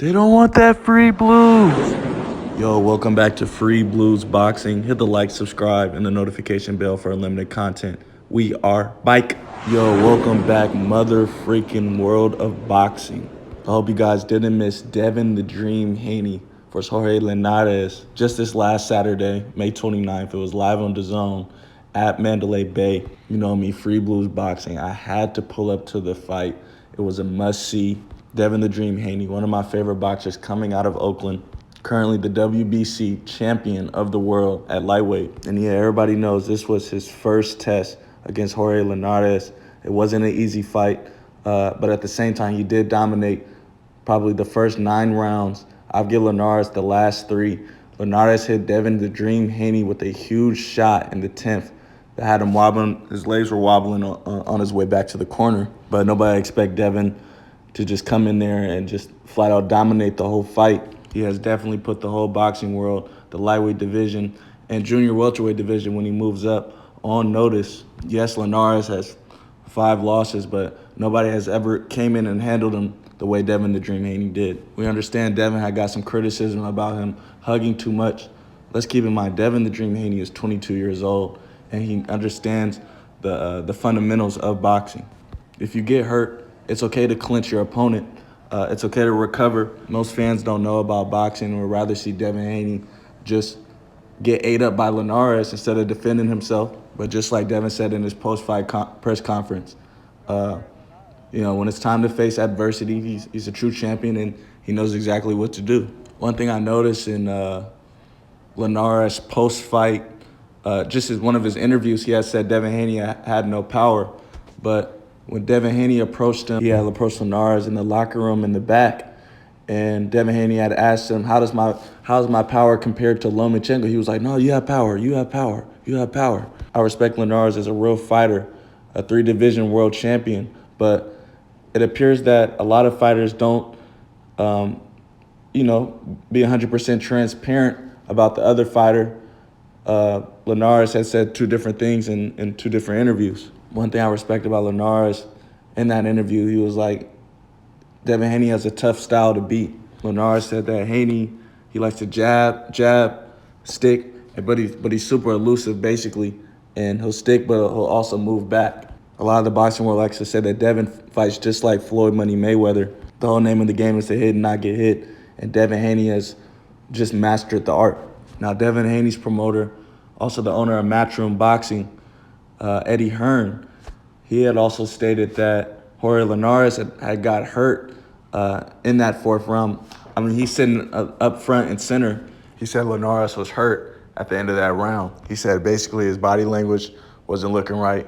They don't want that free blues. Yo, welcome back to Free Blues Boxing. Hit the like, subscribe, and the notification bell for unlimited content. We are Bike. Yo, welcome back, mother freaking world of boxing. I hope you guys didn't miss Devin the Dream Haney versus Jorge Linares just this last Saturday, May 29th. It was live on DAZN at Mandalay Bay. You know me, Free Blues Boxing. I had to pull up to the fight. It was a must-see. Devin the Dream Haney, one of my favorite boxers coming out of Oakland, currently the WBC champion of the world at lightweight. And yeah, everybody knows this was his first test against Jorge Linares. It wasn't an easy fight, but at the same time, he did dominate probably the first 9 rounds. I'll give Linares the last 3. Linares hit Devin the Dream Haney with a huge shot in the 10th that had him wobbling. His legs were wobbling on his way back to the corner, but nobody expect Devin to just come in there and just flat out dominate the whole fight. He has definitely put the whole boxing world, the lightweight division and junior welterweight division when he moves up, on notice. Yes, Linares has 5 losses, but nobody has ever came in and handled him the way Devin the Dream Haney did. We understand Devin had got some criticism about him hugging too much. Let's keep in mind, Devin the Dream Haney is 22 years old, and he understands the fundamentals of boxing. If you get hurt, it's okay to clinch your opponent. It's okay to recover. Most fans don't know about boxing or rather see Devin Haney just get ate up by Linares instead of defending himself. But just like Devin said in his post-fight press conference, when it's time to face adversity, he's a true champion and he knows exactly what to do. One thing I noticed in Linares post-fight, just as one of his interviews, he had said Devin Haney had no power, but when Devin Haney approached him, he had approached Linares in the locker room in the back, and Devin Haney had asked him, how's my power compared to Lomachenko? He was like, no, you have power, you have power, you have power. I respect Linares as a real fighter, a 3-division world champion, but it appears that a lot of fighters don't, be 100% transparent about the other fighter. Linares has said 2 different things in 2 different interviews. One thing I respect about Linares in that interview, he was like, Devin Haney has a tough style to beat. Linares said that Haney, he likes to jab, stick, but he's super elusive basically, and he'll stick, but he'll also move back. A lot of the boxing world likes to say that Devin fights just like Floyd Money Mayweather. The whole name of the game is to hit and not get hit, and Devin Haney has just mastered the art. Now, Devin Haney's promoter, also the owner of Matchroom Boxing, Eddie Hearn, he had also stated that Jorge Linares had got hurt in that 4th round. I mean, he's sitting up front and center. He said Linares was hurt at the end of that round. He said basically his body language wasn't looking right.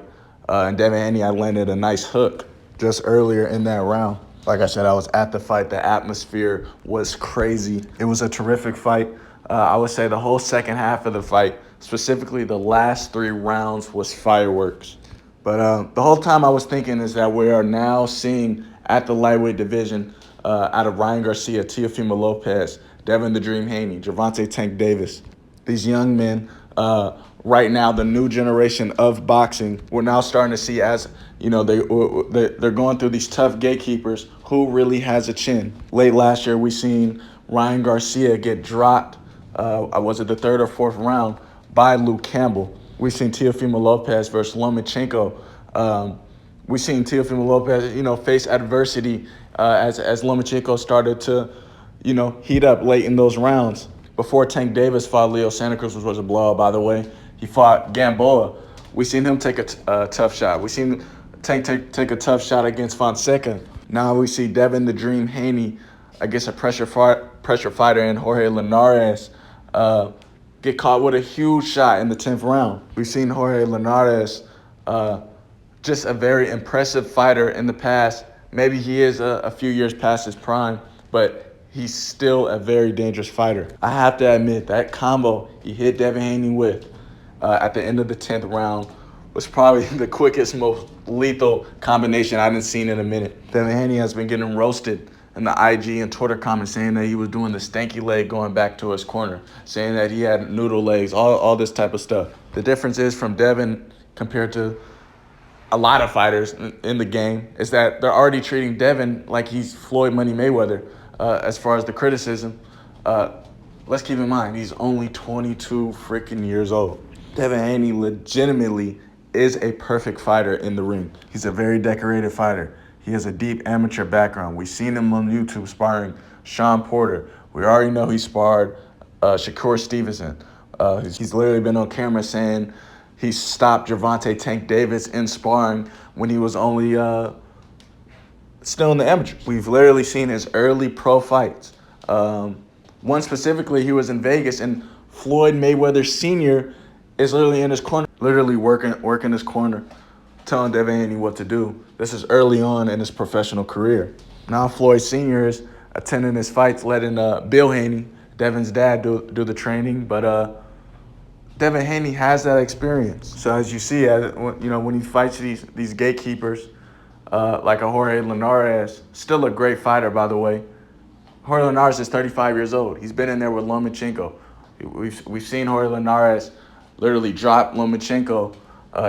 And Devin Haney had landed a nice hook just earlier in that round. Like I said, I was at the fight. The atmosphere was crazy. It was a terrific fight. I would say the whole second half of the fight, specifically the last 3 rounds, was fireworks. But the whole time I was thinking is that we are now seeing at the lightweight division out of Ryan Garcia, Teofimo Lopez, Devin the Dream Haney, Gervonta Tank Davis, these young men, right now, the new generation of boxing, we're now starting to see as, they're going through these tough gatekeepers. Who really has a chin? Late last year, we seen Ryan Garcia get dropped, was it the 3rd or 4th round, by Luke Campbell. We've seen Teofimo Lopez versus Lomachenko. We've seen Teofimo Lopez, face adversity as Lomachenko started to, heat up late in those rounds. Before Tank Davis fought Leo Santa Cruz, which was a blowout, by the way, he fought Gamboa. We seen him take a tough shot. We seen Tank take a tough shot against Fonseca. Now we see Devin the Dream Haney against a pressure fighter in Jorge Linares get caught with a huge shot in the 10th round. We've seen Jorge Linares, just a very impressive fighter in the past. Maybe he is a few years past his prime, but he's still a very dangerous fighter. I have to admit, that combo he hit Devin Haney with at the end of the 10th round was probably the quickest, most lethal combination I haven't seen in a minute. Devin Haney has been getting roasted in the IG and Twitter comments, saying that he was doing the stanky leg going back to his corner, saying that he had noodle legs, all this type of stuff. The difference is from Devin compared to a lot of fighters in the game is that they're already treating Devin like he's Floyd Money Mayweather. as far as the criticism, let's keep in mind, he's only 22 freaking years old. Devin Haney legitimately is a perfect fighter in the ring. He's a very decorated fighter. He has a deep amateur background. We've seen him on YouTube sparring Sean Porter. We already know he sparred Shakur Stevenson. He's literally been on camera saying he stopped Gervonta Tank Davis in sparring when he was only still in the amateurs. We've literally seen his early pro fights. One specifically, he was in Vegas, and Floyd Mayweather Sr. is literally in his corner, literally working his corner, telling Devin Haney what to do. This is early on in his professional career. Now Floyd Sr. is attending his fights, letting Bill Haney, Devin's dad, do the training, but Devin Haney has that experience. So as you see, when he fights these gatekeepers, like a Jorge Linares, still a great fighter, by the way. Jorge Linares is 35 years old. He's been in there with Lomachenko. We've seen Jorge Linares literally drop Lomachenko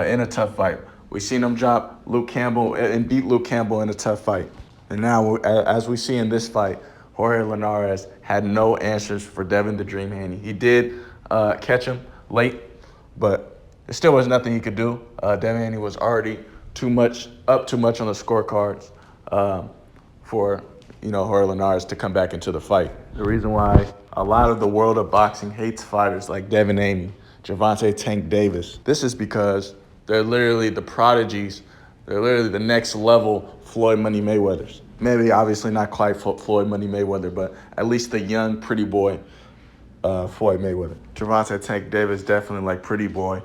in a tough fight. We've seen him drop Luke Campbell and beat Luke Campbell in a tough fight. And now, as we see in this fight, Jorge Linares had no answers for Devin the Dream Haney. He did catch him late, but there still was nothing he could do. Devin Haney was already up too much on the scorecards for Jorge Linares to come back into the fight. The reason why a lot of the world of boxing hates fighters like Devin Haney, Gervonta Tank Davis, this is because they're literally the prodigies. They're literally the next level Floyd Money Mayweathers. Maybe obviously not quite Floyd Money Mayweather, but at least the young pretty boy Floyd Mayweather. Gervonta Tank Davis definitely like pretty boy,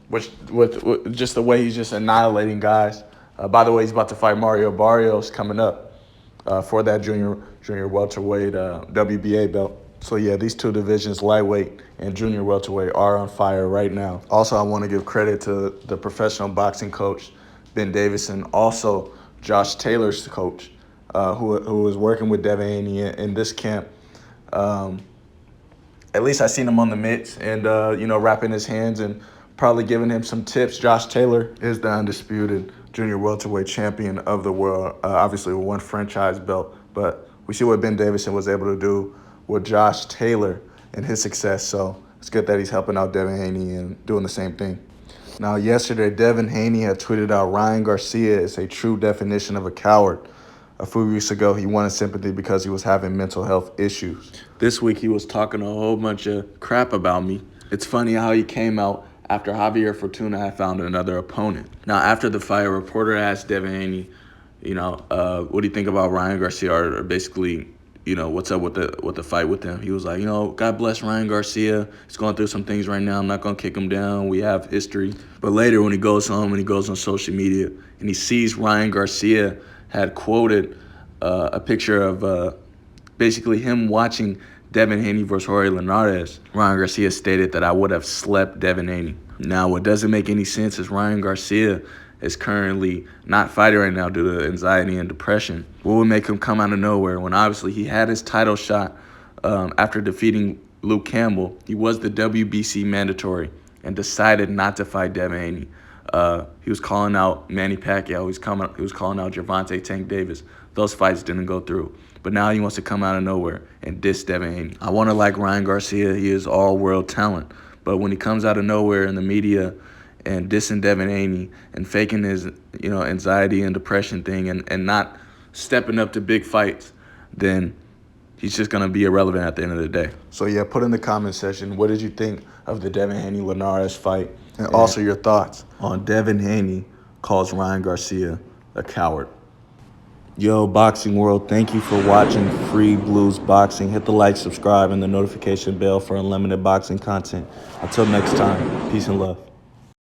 which with just the way he's just annihilating guys. By the way, he's about to fight Mario Barrios coming up for that junior welterweight WBA belt. So yeah, these two divisions, lightweight and junior welterweight, are on fire right now. Also, I want to give credit to the professional boxing coach, Ben Davison, also Josh Taylor's coach, who was working with Devin Haney in this camp. At least I seen him on the mitts and, wrapping his hands and probably giving him some tips. Josh Taylor is the undisputed junior welterweight champion of the world, obviously with one franchise belt. But we see what Ben Davison was able to do with Josh Taylor and his success. So it's good that he's helping out Devin Haney and doing the same thing. Now, yesterday, Devin Haney had tweeted out Ryan Garcia is a true definition of a coward. A few weeks ago, he wanted sympathy because he was having mental health issues. This week, he was talking a whole bunch of crap about me. It's funny how he came out after Javier Fortuna had found another opponent. Now, after the fight, a reporter asked Devin Haney, what do you think about Ryan Garcia, or basically, what's up with the fight with him? He was like, God bless Ryan Garcia. He's going through some things right now. I'm not going to kick him down. We have history. But later, when he goes home and he goes on social media and he sees Ryan Garcia had quoted a picture of basically him watching Devin Haney versus Jorge Linares, Ryan Garcia stated that I would have slept Devin Haney. Now, what doesn't make any sense is Ryan Garcia is currently not fighting right now due to anxiety and depression. What would make him come out of nowhere when obviously he had his title shot after defeating Luke Campbell? He was the WBC mandatory and decided not to fight Devin Haney. He was calling out Manny Pacquiao. He was calling out Gervonta Tank Davis. Those fights didn't go through. But now he wants to come out of nowhere and diss Devin Haney. I want to like Ryan Garcia. He is all-world talent. But when he comes out of nowhere in the media and dissing Devin Haney and faking his anxiety and depression thing and not stepping up to big fights, then he's just going to be irrelevant at the end of the day. So, yeah, put in the comment section, what did you think of the Devin Haney-Linares fight? And also your thoughts on Devin Haney calls Ryan Garcia a coward. Yo, boxing world, thank you for watching Free Blues Boxing. Hit the like, subscribe, and the notification bell for unlimited boxing content. Until next time, peace and love.